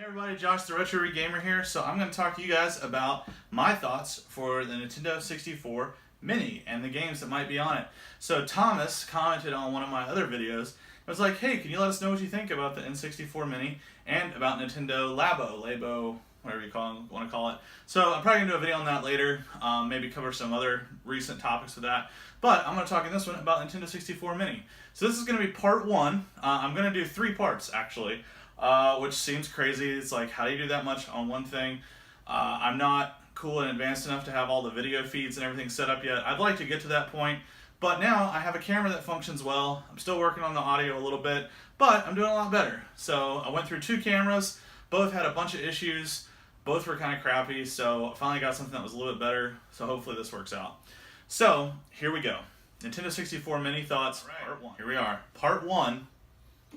Hey everybody, Josh the Retro Gamer here. So I'm going to talk to you guys about my thoughts for the Nintendo 64 Mini and the games that might be on it. So Thomas commented on one of my other videos. It was like, hey, can you let us know what you think about the N64 Mini and about Nintendo Labo, whatever you want to call it. So I'm probably going to do a video on that later, maybe cover some other recent topics of that. But I'm going to talk in this one about Nintendo 64 Mini. So this is going to be part one. I'm going to do 3 parts actually. Which seems crazy. It's like, how do you do that much on one thing? I'm not cool and advanced enough to have all the video feeds and everything set up yet. I'd like to get to that point, but now I have a camera that functions well. I'm still working on the audio a little bit, but I'm doing a lot better. So I went through 2 cameras, both had a bunch of issues, both were kind of crappy, so I finally got something that was a little bit better, so hopefully this works out. So, here we go. Nintendo 64 Mini thoughts, part 1. Here we are, part 1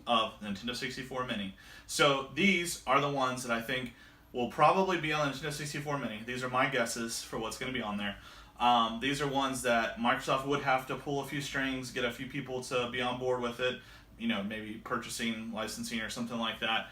of the Nintendo 64 Mini. So these are the ones that I think will probably be on the Nintendo 64 Mini. These are my guesses for what's going to be on there. These are ones that Microsoft would have to pull a few strings, get a few people to be on board with it, you know, maybe purchasing, licensing, or something like that.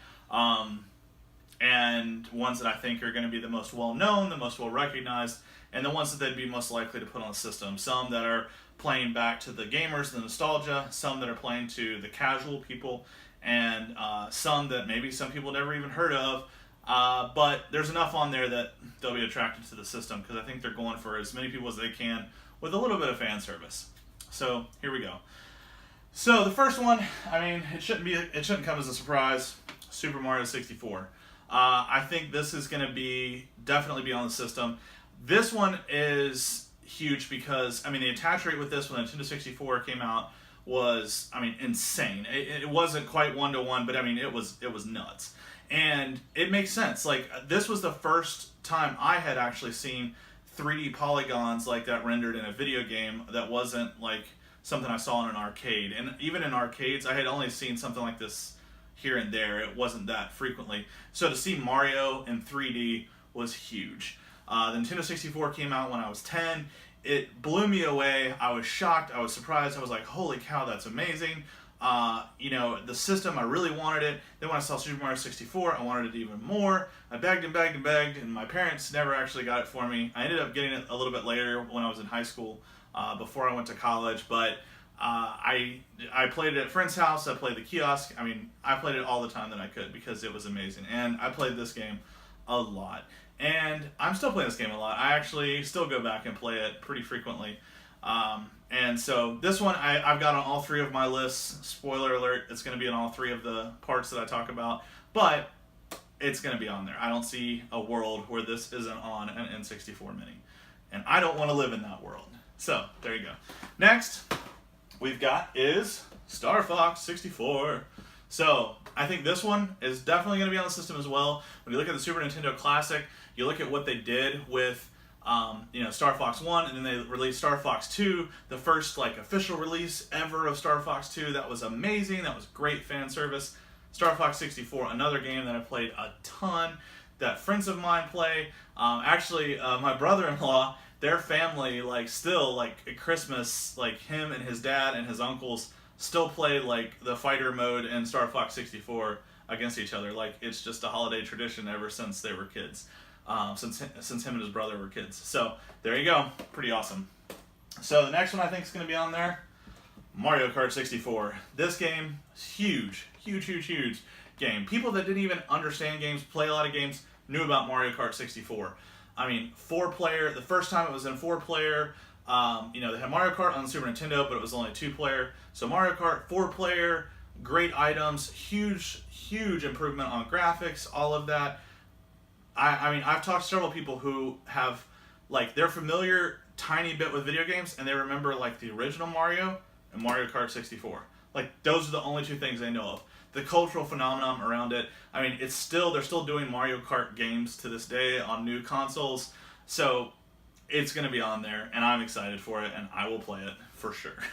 And ones that I think are going to be the most well-known, the most well-recognized, and the ones that they'd be most likely to put on the system. Some that are playing back to the gamers, the nostalgia, some that are playing to the casual people, and some that maybe some people never even heard of, but there's enough on there that they'll be attracted to the system, because I think they're going for as many people as they can with a little bit of fan service. So here we go. So the first one, I mean, it shouldn't come as a surprise. Super Mario 64. I think this is going to definitely be on the system. This one is huge because, I mean, the attach rate with this when the Nintendo 64 came out was, I mean, insane. It wasn't quite 1-to-1, but I mean, it was nuts. And it makes sense. Like, this was the first time I had actually seen 3D polygons like that rendered in a video game that wasn't like something I saw in an arcade. And even in arcades, I had only seen something like this here and there. It wasn't that frequently. So to see Mario in 3D was huge. The Nintendo 64 came out when I was 10. It blew me away. I was shocked. I was surprised. I was like, holy cow, that's amazing. You know, the system, I really wanted it. Then when I saw Super Mario 64, I wanted it even more. I begged and begged and begged, and my parents never actually got it for me. I ended up getting it a little bit later when I was in high school, before I went to college, but I played it at a friend's house. I played the kiosk. I mean, I played it all the time that I could because it was amazing. And I played this game a lot. And I'm still playing this game a lot. I actually still go back and play it pretty frequently. And so this one I've got on all 3 of my lists. Spoiler alert, it's going to be in all 3 of the parts that I talk about. But it's going to be on there. I don't see a world where this isn't on an N64 Mini. And I don't want to live in that world. So, there you go. Next, we've got is Starfox 64. So, I think this one is definitely going to be on the system as well. When you look at the Super Nintendo Classic, you look at what they did with you know, Star Fox 1, and then they released Star Fox 2, the first like official release ever of Star Fox 2. That was amazing. That was great fan service. Star Fox 64, another game that I played a ton, that friends of mine play. Actually, my brother-in-law, their family, like, still, like, at Christmas, like, him and his dad and his uncles still play, like, the fighter mode in Star Fox 64 against each other. Like, it's just a holiday tradition ever since they were kids. Since him and his brother were kids. So, there you go. Pretty awesome. So, the next one I think is going to be on there, Mario Kart 64. This game is huge. Huge, huge, huge game. People that didn't even understand games, play a lot of games, knew about Mario Kart 64. I mean, 4-player, the first time it was in 4-player, you know, they had Mario Kart on the Super Nintendo, but it was only 2-player. So Mario Kart, 4-player, great items, huge, huge improvement on graphics, all of that. I mean, I've talked to several people who have, like, they're familiar tiny bit with video games, and they remember, like, the original Mario and Mario Kart 64. Like, those are the only 2 things they know of. The cultural phenomenon around it, I mean, they're still doing Mario Kart games to this day on new consoles, so it's going to be on there, and I'm excited for it, and I will play it for sure.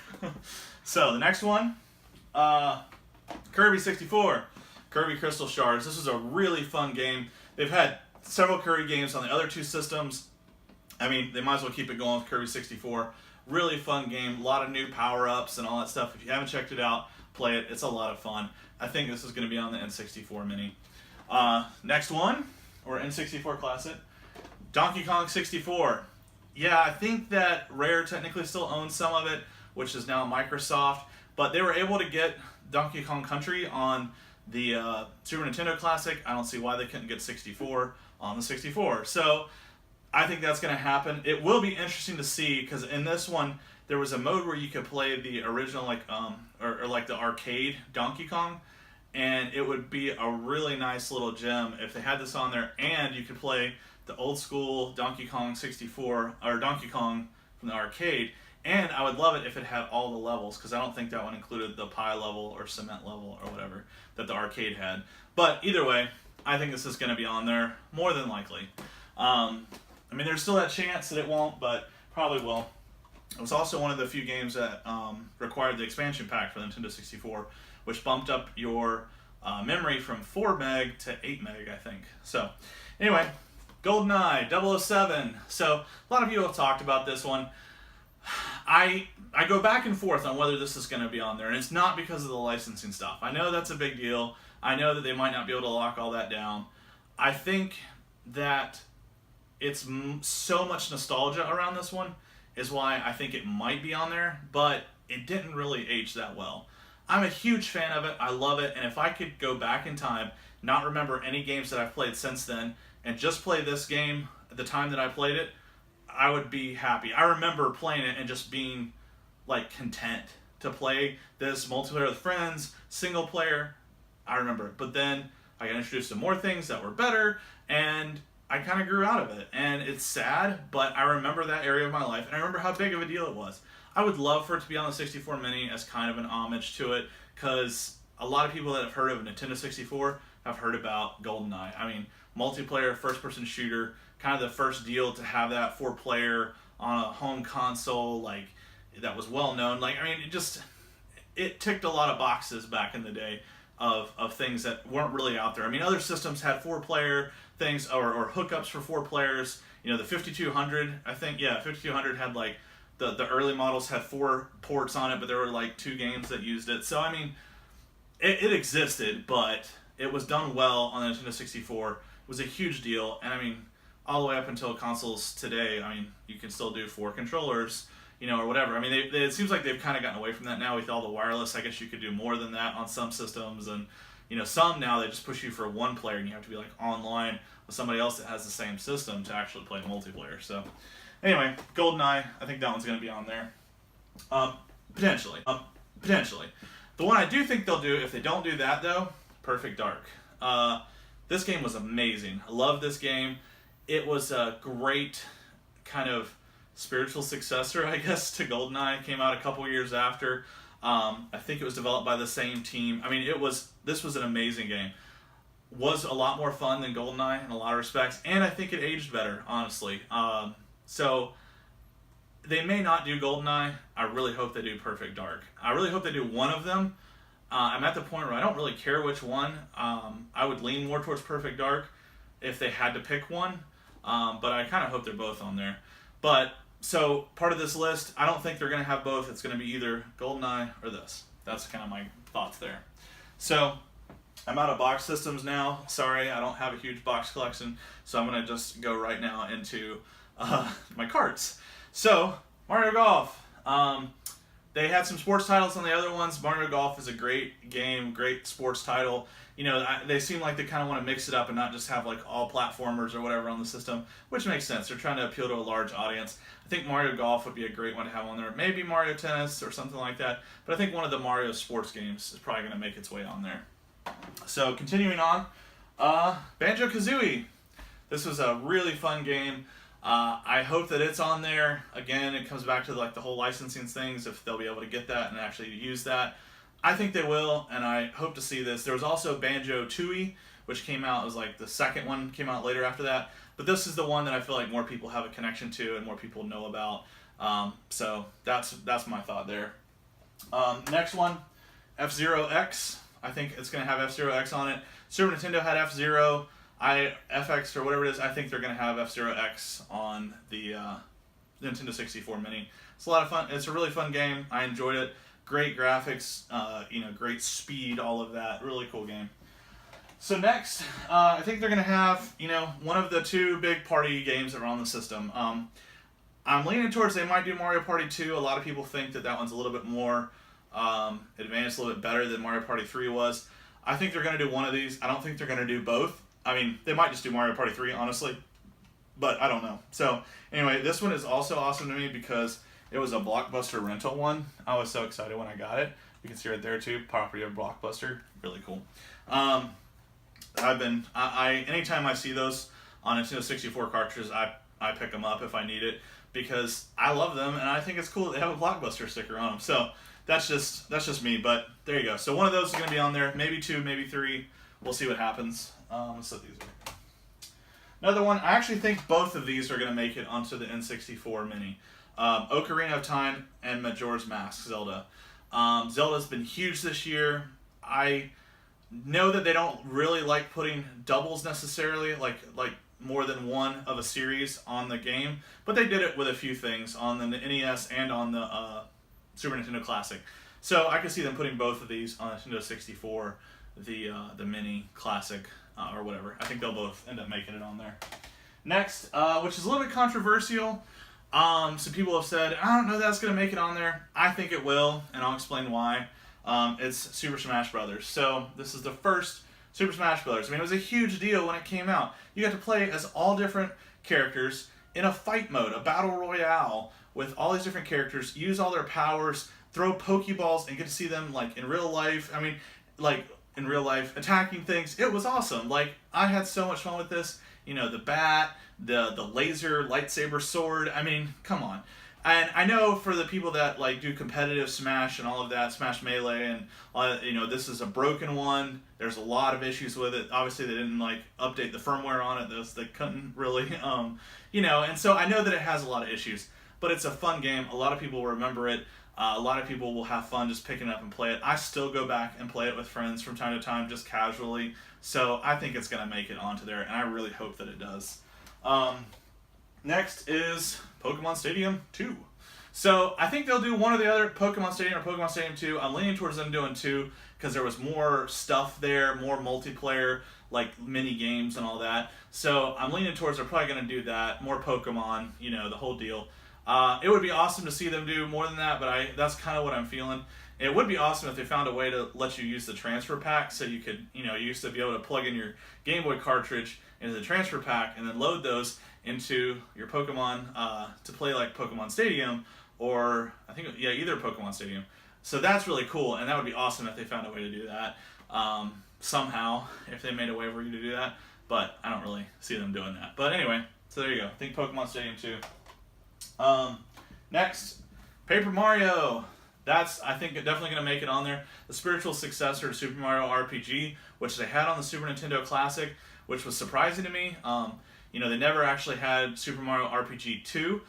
So, the next one, Kirby 64, Kirby Crystal Shards. This is a really fun game. They've had several Kirby games on the other 2 systems. I mean, they might as well keep it going with Kirby 64. Really fun game, a lot of new power-ups and all that stuff. If you haven't checked it out, play it. It's a lot of fun. I think this is going to be on the N64 Mini. Next one, or N64 Classic, Donkey Kong 64. Yeah, I think that Rare technically still owns some of it, which is now Microsoft, but they were able to get Donkey Kong Country on the Super Nintendo Classic. I don't see why they couldn't get 64 on the 64. So I think that's going to happen. It will be interesting to see, because in this one, there was a mode where you could play the original, like, or like the arcade Donkey Kong, and it would be a really nice little gem if they had this on there, and you could play the old school Donkey Kong 64, or Donkey Kong from the arcade, and I would love it if it had all the levels, because I don't think that one included the pie level or cement level or whatever that the arcade had. But either way, I think this is going to be on there, more than likely. I mean, there's still that chance that it won't, but probably will. It was also one of the few games that required the expansion pack for the Nintendo 64, which bumped up your memory from 4 meg to 8 meg, I think. So, anyway, Goldeneye 007. So, a lot of you have talked about this one. I go back and forth on whether this is going to be on there, and it's not because of the licensing stuff. I know that's a big deal. I know that they might not be able to lock all that down. I think that it's so much nostalgia around this one is why I think it might be on there, but it didn't really age that well. I'm a huge fan of it. I love it, and if I could go back in time, not remember any games that I've played since then, and just play this game at the time that I played it, I would be happy. I remember playing it and just being like content to play this multiplayer with friends, single player. I remember it. But then I got introduced to more things that were better, and I kind of grew out of it. And it's sad, but I remember that area of my life, and I remember how big of a deal it was. I would love for it to be on the 64 Mini as kind of an homage to it, because a lot of people that have heard of Nintendo 64 have heard about Goldeneye. I mean, multiplayer, first-person shooter, kind of the first deal to have that 4-player on a home console, like, that was well-known. Like, I mean, it ticked a lot of boxes back in the day of things that weren't really out there. I mean, other systems had 4-player things, or hookups for 4 players. You know, the 5200, I think, yeah, 5200 had, like, the early models had 4 ports on it, but there were, like, 2 games that used it. So, I mean, it existed, but it was done well on the Nintendo 64. It was a huge deal, and, I mean, all the way up until consoles today, I mean, you can still do 4 controllers, you know, or whatever. I mean, it seems like they've kind of gotten away from that now with all the wireless. I guess you could do more than that on some systems, and, you know, some now they just push you for 1 player, and you have to be, like, online with somebody else that has the same system to actually play multiplayer. So, anyway, Goldeneye, I think that one's going to be on there. Potentially. Potentially. The one I do think they'll do, if they don't do that, though, Perfect Dark. This game was amazing. I love this game. It was a great kind of spiritual successor, I guess, to Goldeneye. It came out a couple years after. I think it was developed by the same team. I mean, this was an amazing game. Was a lot more fun than Goldeneye in a lot of respects, and I think it aged better, honestly. So they may not do Goldeneye. I really hope they do Perfect Dark. I really hope they do one of them. I'm at the point where I don't really care which one. I would lean more towards Perfect Dark if they had to pick one. But I kind of hope they're both on there. But, so, part of this list, I don't think they're going to have both. It's going to be either Goldeneye or this. That's kind of my thoughts there. So, I'm out of box systems now. Sorry, I don't have a huge box collection. So I'm going to just go right now into my carts. So, Mario Golf. They had some sports titles on the other ones. Mario Golf is a great game, great sports title. You know, they seem like they kind of want to mix it up and not just have like all platformers or whatever on the system, which makes sense. They're trying to appeal to a large audience. I think Mario Golf would be a great one to have on there. Maybe Mario Tennis or something like that. But I think one of the Mario sports games is probably going to make its way on there. So, continuing on, Banjo Kazooie. This was a really fun game. I hope that it's on there. Again, it comes back to like the whole licensing things, if they'll be able to get that and actually use that. I think they will, and I hope to see this. There was also Banjo Tooie, which came out, it was like the second one, came out later after that. But this is the one that I feel like more people have a connection to and more people know about. So that's my thought there. Next one, FZero X. I think it's going to have FZero X on it. Super Nintendo had FZero. FX or whatever it is, I think they're going to have FZero X on the Nintendo 64 Mini. It's a lot of fun. It's a really fun game. I enjoyed it. Great graphics, great speed, all of that. Really cool game. So next, I think they're going to have, one of the two big party games that are on the system. I'm leaning towards they might do Mario Party 2. A lot of people think that one's a little bit more advanced, a little bit better than Mario Party 3 was. I think they're going to do one of these. I don't think they're going to do both. I mean, they might just do Mario Party 3, honestly. But I don't know. So, anyway, this one is also awesome to me because it was a Blockbuster rental one. I was so excited when I got it. You can see right there, too. Property of Blockbuster. Really cool. Anytime I see those on Nintendo 64 cartridges, I pick them up if I need it because I love them and I think it's cool that they have a Blockbuster sticker on them. So that's just me, but there you go. So one of those is going to be on there, maybe 2, maybe 3. We'll see what happens. Let's set these away. Another one, I actually think both of these are going to make it onto the N64 Mini. Ocarina of Time and Majora's Mask, Zelda. Zelda's been huge this year. I know that they don't really like putting doubles necessarily, like more than one of a series on the game, but they did it with a few things on the NES and on the Super Nintendo Classic. So I could see them putting both of these on Nintendo 64, the Mini Classic or whatever. I think they'll both end up making it on there. Next, which is a little bit controversial. Some people have said, I don't know that's going to make it on there. I think it will, and I'll explain why. It's Super Smash Brothers. So this is the first Super Smash Brothers. I mean, it was a huge deal when it came out. You got to play as all different characters in a fight mode, a battle royale with all these different characters, use all their powers, throw Pokeballs, and get to see them like in real life. I mean, like in real life, attacking things. It was awesome. Like, I had so much fun with this. You know, the bat, the laser lightsaber sword. I mean, come on. And I know for the people that like do competitive Smash and all of that, Smash Melee, and this is a broken one. There's a lot of issues with it. Obviously, they didn't like update the firmware on it. They couldn't really, And so I know that it has a lot of issues, but it's a fun game. A lot of people will remember it. A lot of people will have fun just picking it up and play it. I still go back and play it with friends from time to time, just casually. So I think it's going to make it onto there, and I really hope that it does. Next is Pokemon Stadium 2. So I think they'll do one or the other, Pokemon Stadium or Pokemon Stadium 2. I'm leaning towards them doing 2 because there was more stuff there, more multiplayer, like mini games and all that. So I'm leaning towards they're probably going to do that, more Pokemon, the whole deal. It would be awesome to see them do more than that, but that's kind of what I'm feeling. It would be awesome if they found a way to let you use the transfer pack, so you could, you used to be able to plug in your Game Boy cartridge into the transfer pack and then load those into your Pokemon to play like Pokemon Stadium or either Pokemon Stadium. So that's really cool, and that would be awesome if they found a way to do that somehow, if they made a way for you to do that, but I don't really see them doing that. But anyway, so there you go. Think Pokemon Stadium 2. Next, Paper Mario. That's, I think, definitely going to make it on there. The spiritual successor to Super Mario RPG, which they had on the Super Nintendo Classic, which was surprising to me. They never actually had Super Mario RPG 2.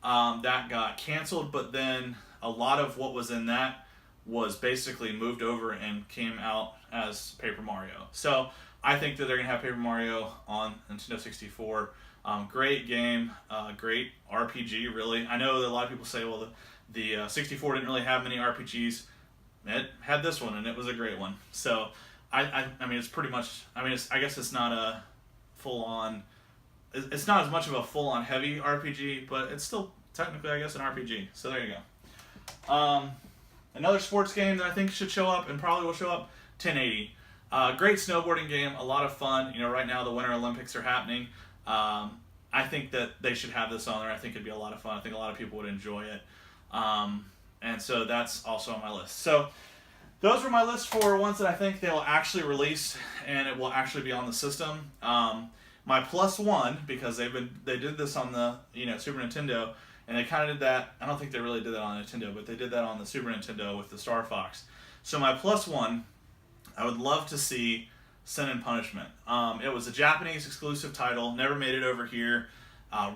That got canceled, but then a lot of what was in that was basically moved over and came out as Paper Mario. So I think that they're going to have Paper Mario on Nintendo 64. Great game, great RPG, really. I know that a lot of people say, well, the 64 didn't really have many RPGs. It had this one, and it was a great one. So, I mean, it's pretty much, I guess it's not a full-on, it's not as much of a full-on heavy RPG, but it's still technically, I guess, an RPG. So there you go. Another sports game that I think should show up, and probably will show up, 1080. Great snowboarding game, a lot of fun. Right now the Winter Olympics are happening. I think that they should have this on there. I think it'd be a lot of fun. I think a lot of people would enjoy it. And so that's also on my list. So those were my list for ones that I think they'll actually release and it will actually be on the system. My plus one, because they did this on the Super Nintendo, and they kind of did that. I don't think they really did that on Nintendo, but they did that on the Super Nintendo with the Starfox. So my plus one, I would love to see Sin and Punishment. It was a Japanese exclusive title, never made it over here.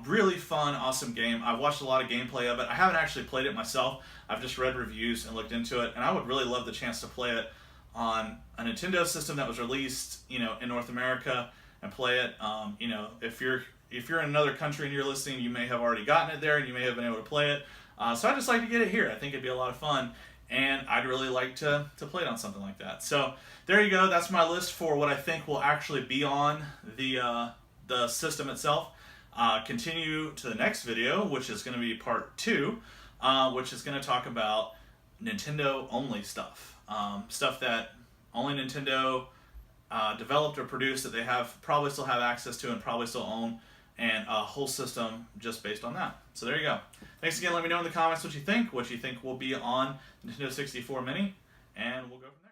Really fun, awesome game. I've watched a lot of gameplay of it. I haven't actually played it myself. I've just read reviews and looked into it, and I would really love the chance to play it on a Nintendo system that was released, in North America, and play it. If you're in another country and you're listening, you may have already gotten it there, and you may have been able to play it. So I'd just like to get it here. I think it'd be a lot of fun. and I'd really like to play it on something like that. So there you go. That's my list for what I think will actually be on the system itself. Continue to the next video, which is going to be part 2, which is going to talk about Nintendo only stuff. Stuff that only Nintendo developed or produced that they probably still have access to and probably still own, and a whole system just based on that. So there you go. Thanks again. Let me know in the comments what you think will be on Nintendo 64 Mini, and we'll go from there.